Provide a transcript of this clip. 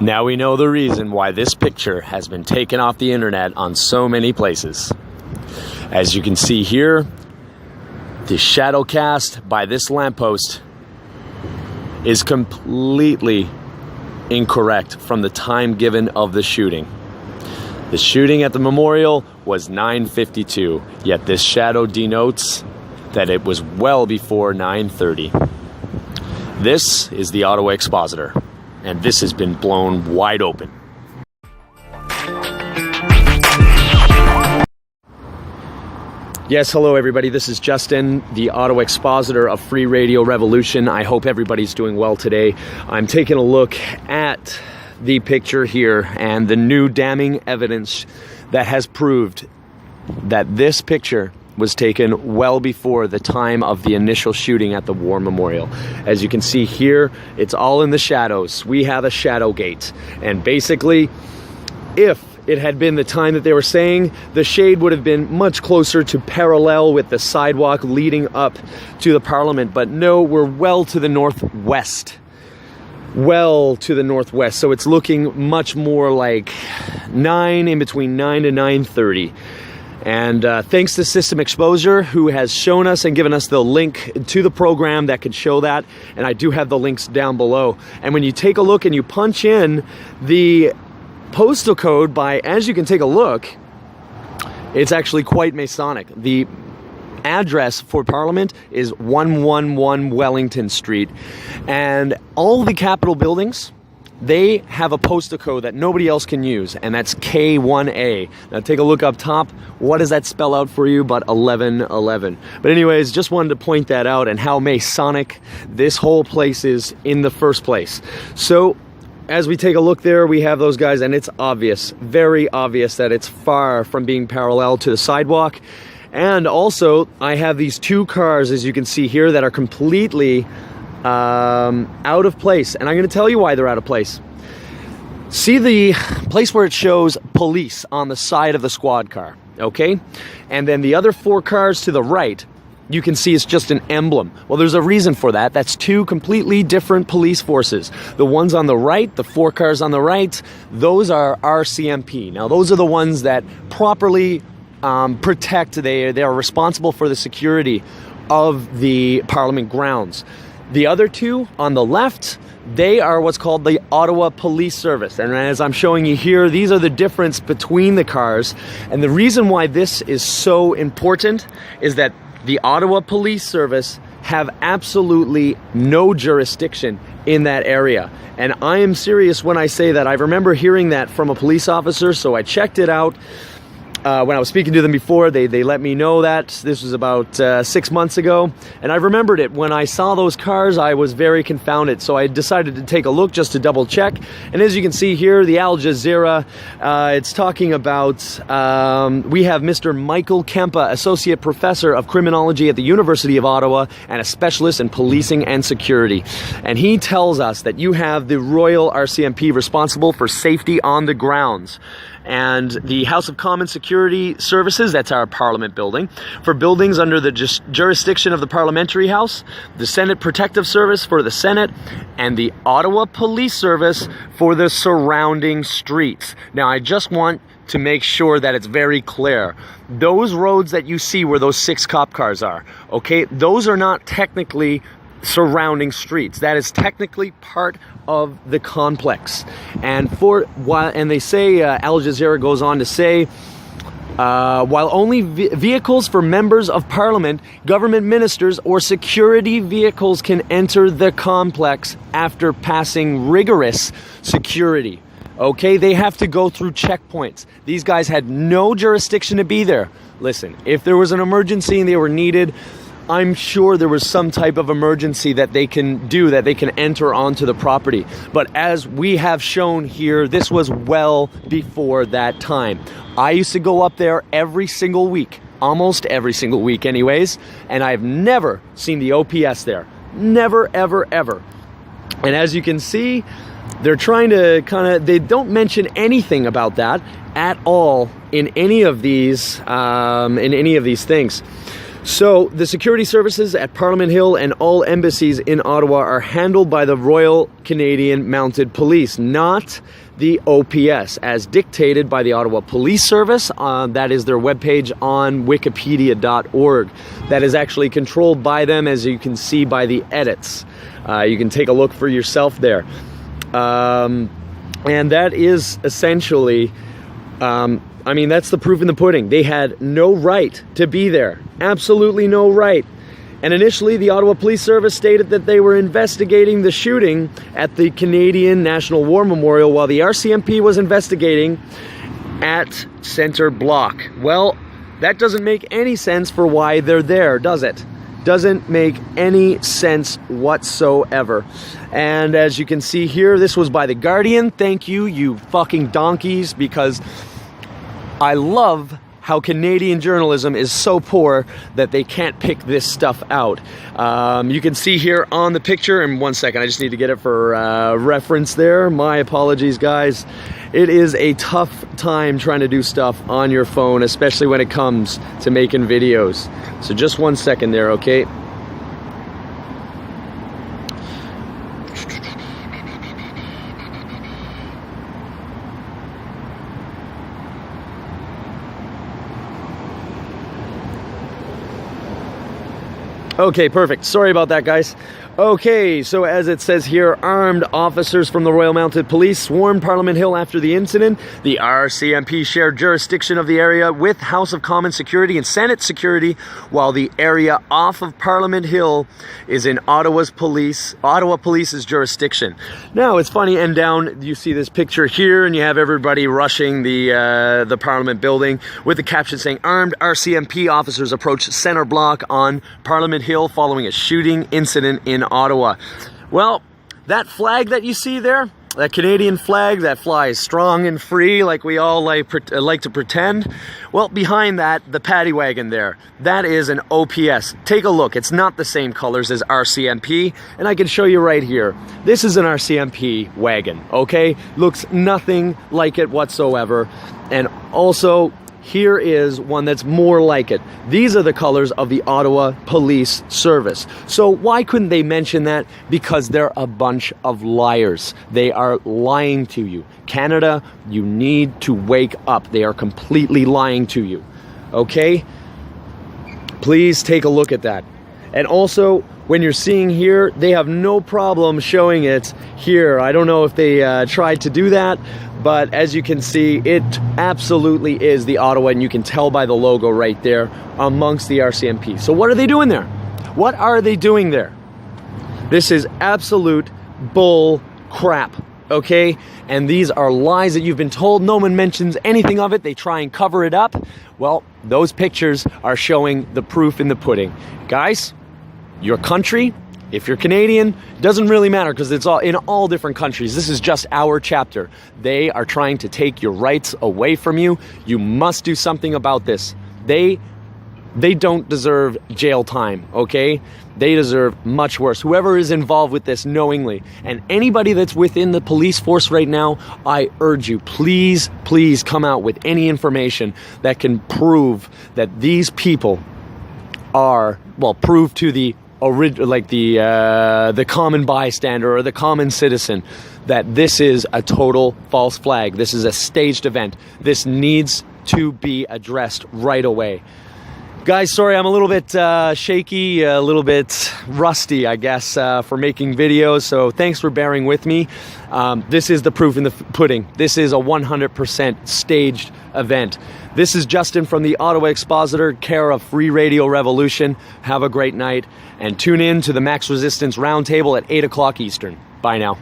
Now we know the reason why this picture has been taken off the internet on so many places. As you can see here, the shadow cast by this lamppost is completely incorrect from the time given of the shooting. The shooting at the memorial was 9:52, yet this shadow denotes that it was well before 9:30. This is the Ottawa Expositor, and this has been blown wide open. Yes, hello everybody, this is Justin, the Ottawa Expositor of Free Radio Revolution. I hope everybody's doing well today. I'm taking a look at the picture here and the new damning evidence that has proved that this picture was taken well before the time of the initial shooting at the War Memorial. As you can see here, it's all in the shadows. We have a shadow gate, and basically, if it had been the time that they were saying, the shade would have been much closer to parallel with the sidewalk leading up to the Parliament. But no, we're well to the northwest. Well to the northwest. So it's looking much more like in between 9 to 9:30. And thanks to System Exposure, who has shown us and given us the link to the program that could show that. And I do have the links down below. And when you take a look and you punch in the postal code by, as you can take a look, it's actually quite Masonic. The address for Parliament is 111 Wellington Street. And all the Capitol buildings, they have a postal code that nobody else can use, and that's K1A. Now take a look up top. What does that spell out for you but 1111? But anyways, just wanted to point that out and how Masonic this whole place is in the first place. So as we take a look there, we have those guys, and it's obvious, very obvious, that it's far from being parallel to the sidewalk. And also, I have these two cars, as you can see here, that are completely out of place. And I'm going to tell you why they're out of place. See the place where it shows police on the side of the squad car, okay? And then the other four cars to the right, you can see it's just an emblem. Well, there's a reason for that. That's two completely different police forces. The ones on the right, the four cars on the right, those are RCMP. Now, those are the ones that properly protect, they are responsible for the security of the Parliament grounds. The other two on the left, they are what's called the Ottawa Police Service. And as I'm showing you here, these are the difference between the cars. And the reason why this is so important is that the Ottawa Police Service have absolutely no jurisdiction in that area. And I am serious when I say that. I remember hearing that from a police officer, so I checked it out. When I was speaking to them before, they let me know that. This was about 6 months ago, and I remembered it. When I saw those cars, I was very confounded, so I decided to take a look just to double check. And as you can see here, the Al Jazeera, it's talking about, we have Mr. Michael Kempa, Associate Professor of Criminology at the University of Ottawa and a specialist in policing and security. And he tells us that you have the Royal RCMP responsible for safety on the grounds, and the House of Commons Security Services, that's our Parliament building, for buildings under the jurisdiction of the Parliamentary House, the Senate Protective Service for the Senate, and the Ottawa Police Service for the surrounding streets. Now, I just want to make sure that it's very clear. Those roads that you see where those 6 cop cars are, okay, those are not technically surrounding streets. That is technically part of the complex. And they say, Al Jazeera goes on to say, while only vehicles for members of Parliament, government ministers, or security vehicles can enter the complex after passing rigorous security. Okay, they have to go through checkpoints. These guys had no jurisdiction to be there. Listen, if there was an emergency and they were needed, I'm sure there was some type of emergency that they can do, that they can enter onto the property. But as we have shown here, this was well before that time. I used to go up there every single week, almost every single week anyways, and I've never seen the OPS there. Never, ever, ever. And as you can see, they're trying to they don't mention anything about that at all in any of these things. So the security services at Parliament Hill and all embassies in Ottawa are handled by the Royal Canadian Mounted Police, not the OPS, as dictated by the Ottawa Police Service. That is their webpage on wikipedia.org. That is actually controlled by them, as you can see by the edits. You can take a look for yourself there. And that is essentially, I mean, that's the proof in the pudding. They had no right to be there. Absolutely no right. And initially, the Ottawa Police Service stated that they were investigating the shooting at the Canadian National War Memorial, while the RCMP was investigating at Centre Block. Well, that doesn't make any sense for why they're there, does it? Doesn't make any sense whatsoever. And as you can see here, this was by The Guardian. Thank you, you fucking donkeys, because I love how Canadian journalism is so poor that they can't pick this stuff out. You can see here on the picture, and 1 second, I just need to get it for reference there. My apologies, guys. It is a tough time trying to do stuff on your phone, especially when it comes to making videos. So just 1 second there, okay? Okay, perfect. Sorry about that, guys. Okay, so as it says here, armed officers from the Royal Mounted Police swarmed Parliament Hill after the incident. The RCMP shared jurisdiction of the area with House of Commons security and Senate security, while the area off of Parliament Hill is in Ottawa Police's jurisdiction. Now, it's funny, and down you see this picture here, and you have everybody rushing the Parliament building with the caption saying, "Armed RCMP officers approached Centre Block on Parliament Hill following a shooting incident in Ottawa." Well, that flag that you see there, that Canadian flag that flies strong and free like we all like to pretend, well, behind that, the paddy wagon there, that is an OPS. Take a look. It's not the same colors as RCMP, and I can show you right here. This is an RCMP wagon, okay? Looks nothing like it whatsoever. And also, here is one that's more like it. These are the colors of the Ottawa Police Service. So why couldn't they mention that? Because they're a bunch of liars. They are lying to you. Canada, you need to wake up. They are completely lying to you. Okay? Please take a look at that. And also, when you're seeing here, they have no problem showing it here. I don't know if they tried to do that, but as you can see, it absolutely is the Ottawa, and you can tell by the logo right there amongst the RCMP. So what are they doing there? What are they doing there? This is absolute bull crap, okay? And these are lies that you've been told. No one mentions anything of it. They try and cover it up. Well, those pictures are showing the proof in the pudding. Guys, your country, if you're Canadian, doesn't really matter because it's all in all different countries. This is just our chapter. They are trying to take your rights away from you. You must do something about this. They don't deserve jail time, okay? They deserve much worse. Whoever is involved with this knowingly, and anybody that's within the police force right now, I urge you, please, please come out with any information that can prove that these people are, well, prove to the common bystander or the common citizen that this is a total false flag. This is a staged event. This needs to be addressed right away. Guys, sorry, I'm a little bit shaky, a little bit rusty, I guess, for making videos, so thanks for bearing with me. This is the proof in the pudding. This is a 100% staged event. This is Justin from the Ottawa Expositor, care of Free Radio Revolution. Have a great night, and tune in to the Max Resistance Roundtable at 8 o'clock Eastern. Bye now.